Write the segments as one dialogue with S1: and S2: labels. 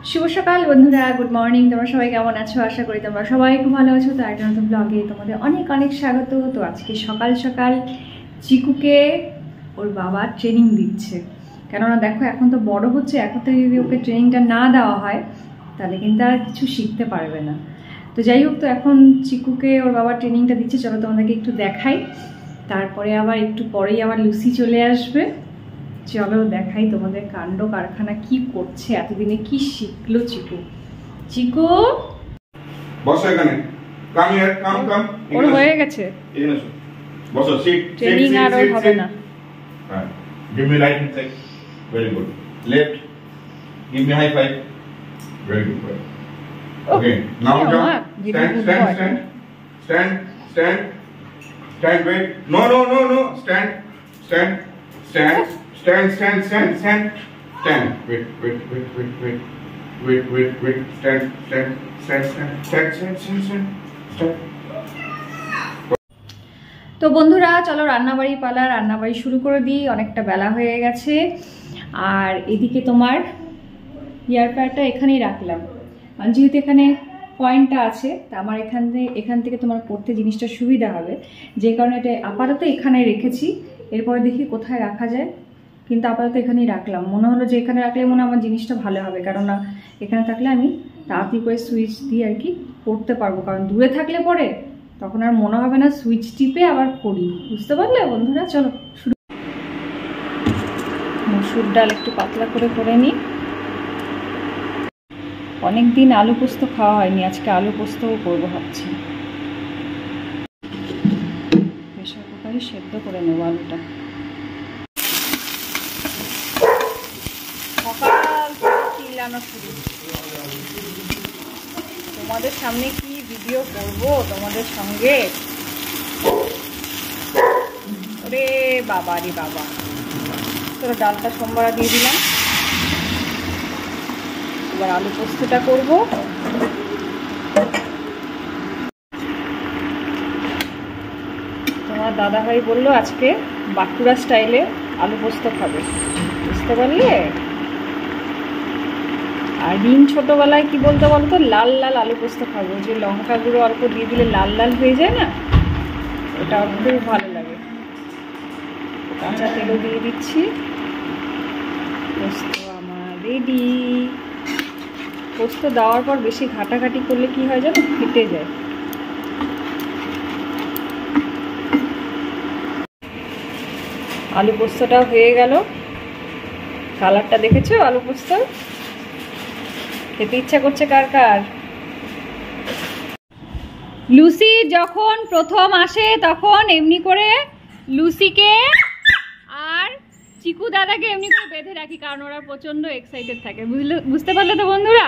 S1: শুভ সকাল বন্ধুরা, good morning. তোমরা সবাই কেমন আছো? আশা করি তোমরা সবাই খুব ভালো আছো। তো একটা নতুন ব্লগে তোমাদের অনেক অনেক স্বাগত। তো আজকে সকাল সকাল চিকুকে ওর বাবা ট্রেনিং দিচ্ছে, কেননা দেখো এখন তো বড় হচ্ছে, এখন থেকে যদি ওকে ট্রেনিংটা না দেওয়া হয় তাহলে কিন্তু আর কিছু শিখতে পারবে না। তো যাই হোক, তো এখন চিকুকে ওর বাবা ট্রেনিংটা দিচ্ছে, চলো তোমাদেরকে একটু দেখাই। তারপরে আবার একটু পরেই আবার লুসি চলে আসবে। চলো দেখাই তোমাদের কাণ্ড কারখানা কি করছে, এতদিনে কি শিখলো চিকু। চিকু
S2: বসো এখানে, কাম হিয়ার, কাম কাম।
S1: ওর হয়ে গেছে
S2: এখানে এসো, বসো। সিট,
S1: ট্রেনিং আর ওর হবে না।
S2: হ্যাঁ, give me right hand side, very good. Left, give me high five, very good boy. Okay, now jump, stand stand stand stand stand stand, wait, no no no no, stand stand stand stand stand stand stand stand, wait wait wait wait wait wait wait wait, stand stand stand stand stand stand stand stand stand.
S1: তো বন্ধুরা চলো রান্নাবাড়ি পালা, রান্নাবাড়ি শুরু করে দিই। অনেকটা বেলা হয়ে গেছে। আর এদিকে তোমার ইয়ার প্যাডটা এখানেই রাখলাম, মানে যেহেতু এখানে পয়েন্টটা আছে, তা আমার এখান থেকে তোমার পড়তে জিনিসটা সুবিধা হবে, যে কারণে এটা আপাতত এখানে রেখেছি। এরপরে দেখি কোথায় রাখা যায়, কিন্তু আপাতত এখানেই রাখলাম। মনে হলো যে এখানে রাখলে মনে আমার জিনিসটা ভালো হবে, কেননা এখানে থাকলে আমি তাড়াতাড়ি করে সুইচ দিয়ে আর কি পড়তে পারবো। কারণ দূরে থাকলে পরে তখন আর মনে হবে না সুইচ টিপে আবার পড়ি, বুঝতে পারলে বন্ধুরা? চলো শুরু। মসুর ডাল একটু পাতলা করে নিই। অনেকদিন আলু পোস্ত খাওয়া হয়নি, আজকে আলু পোস্তও করবো ভাবছি। প্রেসার কুকারে সেদ্ধ করে নেবো আলুটা। তোমাদের সামনে কি ভিডিও করব তোমাদের সঙ্গে? ওরে বাবা রে বাবা। তোরা ডালটা সোমবার দিয়ে দিলাম, এবার আলু পোস্তটা করব। তোমার দাদাভাই বললো আজকে বাঁকুড়া স্টাইলে আলু পোস্ত খাবে, বুঝতে পারলে? আর দিন ছোটবেলায় কি বলতো বলতো, লাল লাল আলু পোস্ত খাবো, যে লঙ্কা গুঁড়ো অল্প দিয়ে দিলে লাল লাল হয়ে যায় না, ওটা খুব ভালো লাগে। কাঁচা তেলও দিয়ে দিচ্ছি। পোস্ত আমার রেডি। পোস্ত দেওয়ার পর বেশি ঘাটাঘাটি করলে কি হয় জানো, ফেটে যায়। আলু পোস্তটা হয়ে গেল। কালারটা দেখেছো আলু পোস্ত? খেতে ইচ্ছা করছে কার কার? লুসি যখন প্রথম আসে তখন এমনি করে লুসিকে আর চিকু দাদাকে এমনি করে বেঁধে রাখি, কারণ ওরা প্রচন্ড এক্সাইটেড থাকে। বুঝতে পারলে তো বন্ধুরা?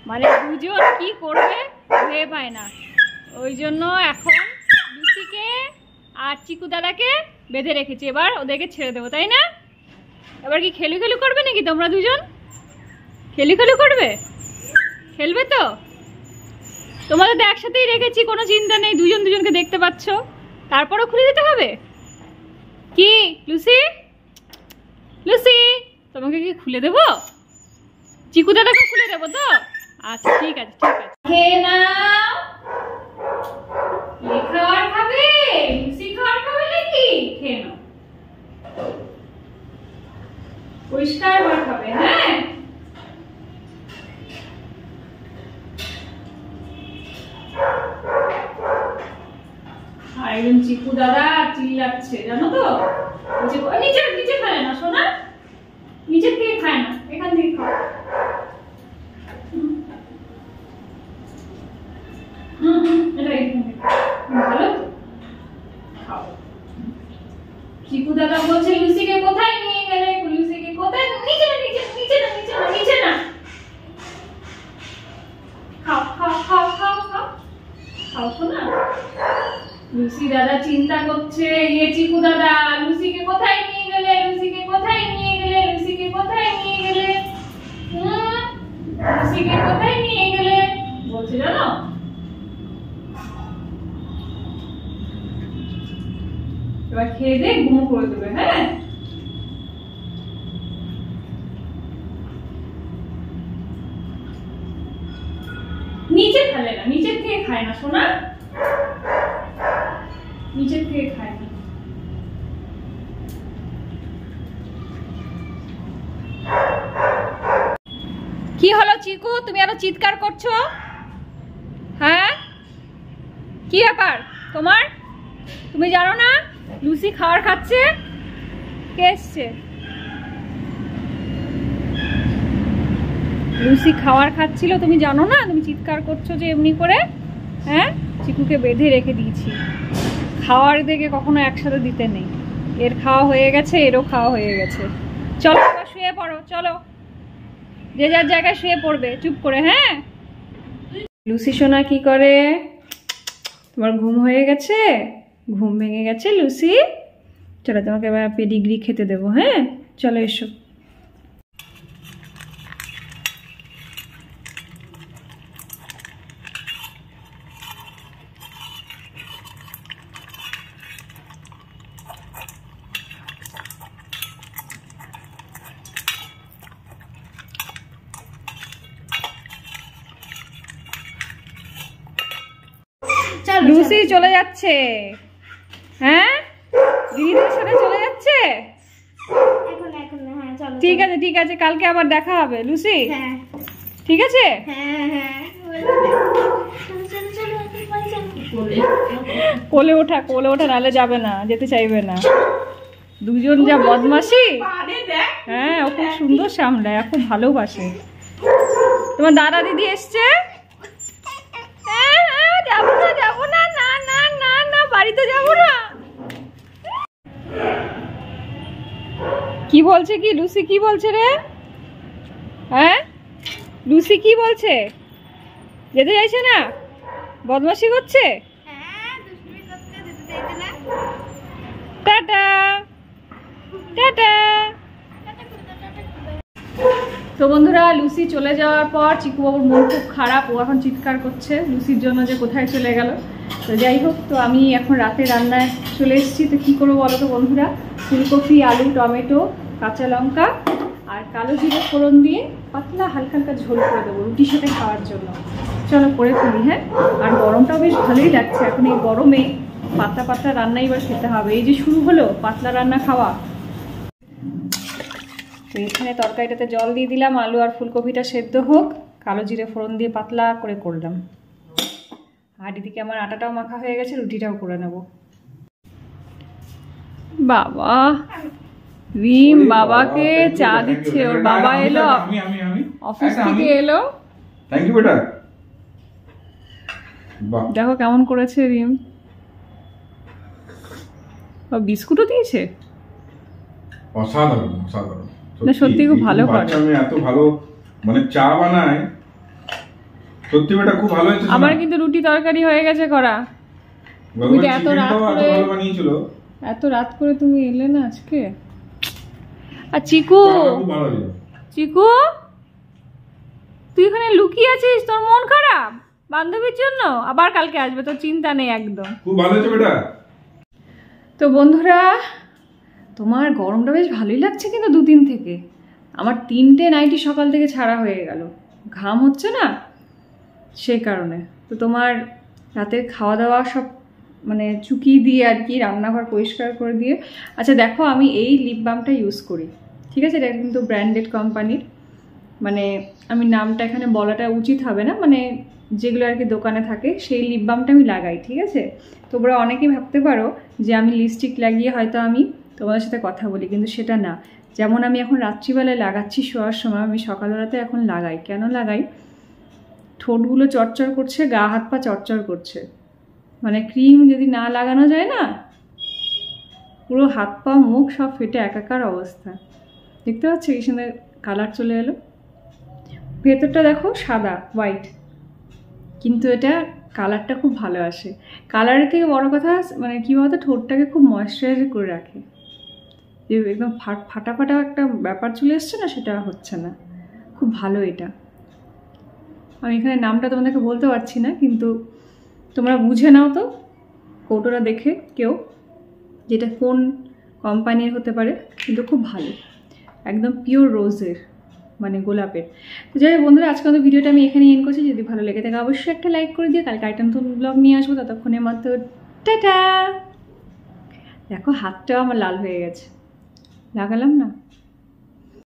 S1: মানে দুজন কি করবে ভেবে পায় না, ওই জন্য এখন লুসিকে আর চিকু দাদাকে বেঁধে রেখেছি। এবার ওদেরকে ছেড়ে দেবো, তাই না? এবার কি খেলু খেলু করবে নাকি তোমরা দুজন? খেলু খেলু করবে? খেলবে তো? তোমাদের তো একসাথেই রেখেছি, কোনো চিন্তা নেই, দুজন দুজনকে দেখতে পাচ্ছ। তারপরও খুলে দিতে হবে কি লুসি? লুসি তোমাকে কি খুলে দেবো? চিকু দাদাকে খুলে দেবো তো? আচ্ছা ঠিক আছে ঠিক আছে। খেয়ে নাও। খাবার খাবে? লুসি খাবার খাবে নাকি? খেয়ে নাও, পরিষ্কার করে খাবে। হ্যাঁ, একজন চিকু দাদা চিল্লাচ্ছে জানো তো, নিচে নিচে খায় না সোনা, নিচের থেকে খায় না, এখান থেকে খাও। ভালো খাও। চিকু দাদা বলছে লুসিকে কোথায় নিয়ে গেলে? লুসিকে কোথায়? নিচে না নিচে নিচে না নিচে না নিচে না। খাও খাও খাও খাও খাও খাও সোনা। লুসি দাদা চিন্তা করছে, ইয়ে চিকু দাদা লুসিকে কোথায় নিয়ে গেলে? লুসিকে কোথায় নিয়ে গেলে? লুসিকে কোথায় নিয়ে গেলে? লুসিকে কোথায় নিয়ে গেলে বলছে জানো? এবার খেয়ে দে, ঘুমো করে দেবে। হ্যাঁ, নিচে ফেলে না, নিচের থেকে খায় না সোনা, নিচের থেকে খায় না। কি হলো চিকু, তুমি আরো চিৎকার করছো? হ্যাঁ, কি ব্যাপার তোমার? তুমি জানো না লুসি খাবার খাচ্ছে? কে এসছে? লুসি খাবার খাচ্ছিল, তুমি জানো না? তুমি চিৎকার করছো যে এমনি করে। হ্যাঁ, চিকুকে বেঁধে রেখে দিয়েছি। খাওয়ার দিকে কখনো একসাথে দিতে নেই। এর খাওয়া হয়ে গেছে, এরও খাওয়া হয়ে গেছে। চলো এবার শুয়ে পড়ো, চলো যে যার জায়গায় শুয়ে পড়বে চুপ করে। হ্যাঁ, লুসি সোনা কি করে? তোমার ঘুম হয়ে গেছে? ঘুম ভেঙে গেছে লুসি? চলো তোমাকে এবার পেডিগ্রি খেতে দেবো। হ্যাঁ, চলো এসো। লুসি চলে যাচ্ছে। হ্যাঁ, দিদিদের সাথে চলে যাচ্ছে। ঠিক আছে ঠিক আছে, কালকে আবার দেখা হবে লুসি। ঠিক আছে। কোলে ওঠা, কোলে ওঠা, নাহলে যাবে না, যেতে চাইবে না। দুজন যা বদমাশি। হ্যাঁ, ও খুব সুন্দর সামলায়, খুব ভালোবাসে। তোমার দাদা দিদি এসছে। যাবো না, যাবো না, না না না না, বাড়িতে যাবো না। কি বলছে? কি লুসি কি বলছে রে? হ্যাঁ, লুসি কি বলছে? যেতে চাইছে না, বদমাশি করছে। Tata tata. তো বন্ধুরা, লুসি চলে যাওয়ার পর চিকু বাবুর মন খুব খারাপ। ও এখন চিৎকার করছে লুসির জন্য যে কোথায় চলে গেল। তো যাই হোক, তো আমি এখন রাতে রান্নায় চলে এসেছি। তো কী করবো বলো তো বন্ধুরা? ফুলকপি, আলু, টমেটো, কাঁচা লঙ্কা আর কালো জিরে ফোড়ন দিয়ে পাতলা হালকা হালকা ঝোল করে দেবো রুটির সাথে খাওয়ার জন্য। চলো করে ফেলি। হ্যাঁ, আর গরমটাও বেশ ভালোই লাগছে এখন। এই গরমে পাতলা পাতলা রান্না এবার খেতে হবে। এই যে শুরু হলো পাতলা রান্না খাওয়া। তো এখানে তরকারিটাতে জল দিয়ে দিলাম, আলু আর ফুলকপিটা সেদ্ধ হোক, কালো জিরে ফোড়ন দিয়ে পাতলা করে করলাম। আর এদিকে আমার আটাটাও মাখা হয়ে গেছে, রুটিটাও করে নেব। বাবা, রিম বাবাকে চা দিচ্ছে। ওর বাবা এলো অফিস থেকে, এলো।
S2: থ্যাংক ইউ বেটা।
S1: দেখো কেমন করেছে রিম। বিস্কুটও দিয়েছে।
S2: অসাধারণ অসাধারণ,
S1: না সত্যি খুব ভালো করে।
S2: আমি এত ভালো মানে চা বানায়, সত্যি বেটা খুব ভালো হয়েছে।
S1: আমার কিন্তু রুটি তরকারি হয়ে গেছে করা। এত রাত করে বানিয়েছিল, এত রাত করে তুমি এলে না আজকে। আর চিকু, চিকু তুই এখানে লুকিয়ে আছিস? তোর মন খারাপ বান্ধবীর জন্য? আবার কালকে আসবে, তোর চিন্তা নেই একদম।
S2: খুব ভালো হয়েছে বেটা।
S1: তো বন্ধুরা, তোমার গরমটা বেশ ভালোই লাগছে কিন্তু দুদিন থেকে। আমার 3টে নাইটি সকাল থেকে ছাড়া হয়ে গেল, ঘাম হচ্ছে না সেই কারণে। তো তোমার রাতের খাওয়া দাওয়া সব মানে চুকিয়ে দিয়ে আর কি, রান্নাঘর পরিষ্কার করে দিয়ে। আচ্ছা দেখো, আমি এই লিপ বামটা ইউজ করি, ঠিক আছে? এটা কিন্তু ব্র্যান্ডেড কোম্পানির। মানে আমি নামটা এখানে বলাটা উচিত হবে না, মানে যেগুলো আর কি দোকানে থাকে সেই লিপ বামটা আমি লাগাই, ঠিক আছে? তোমরা অনেকেই ভাবতে পারো যে আমি লিপস্টিক লাগিয়ে হয়তো আমি তোমাদের সাথে কথা বলি, কিন্তু সেটা না। যেমন আমি এখন রাত্রিবেলায় লাগাচ্ছি শোয়ার সময়, আমি সকালবেলাতে এখন লাগাই। কেন লাগাই? ঠোঁটগুলো চরচর করছে, গা হাত পা চরচর করছে। মানে ক্রিম যদি না লাগানো যায় না, পুরো হাত পা মুখ সব ফেটে একাকার অবস্থা। দেখতে পাচ্ছ কি সুন্দর কালার চলে এলো। ভেতরটা দেখো সাদা হোয়াইট, কিন্তু এটা কালারটা খুব ভালো আসে। কালারের থেকে বড় কথা মানে কী বলতো, ঠোঁটটাকে খুব ময়েশ্চারাইজ করে রাখে। যে একদম ফাটা ফাটা একটা ব্যাপার চলে এসছে না, সেটা হচ্ছে না। খুব ভালো এটা। আমি এখানে নামটা তোমাদেরকে বলতে পারছি না, কিন্তু তোমরা বুঝে নাও তো কৌটোটা দেখে কেউ, যেটা কোন কোম্পানির হতে পারে। কিন্তু খুব ভালো, একদম পিওর রোজের, মানে গোলাপের। তো যাই হোক বন্ধুরা, আজকে আমাদের ভিডিওটা আমি এখানে এন্ড করছি। যদি ভালো লেগে থাকে অবশ্যই একটা লাইক করে দিও। কালকে আরেকটা নতুন ব্লগ নিয়ে আসবো, ততক্ষণের মতো টাটা। দেখো হাতটাও আমার লাল হয়ে গেছে, লাগালাম না।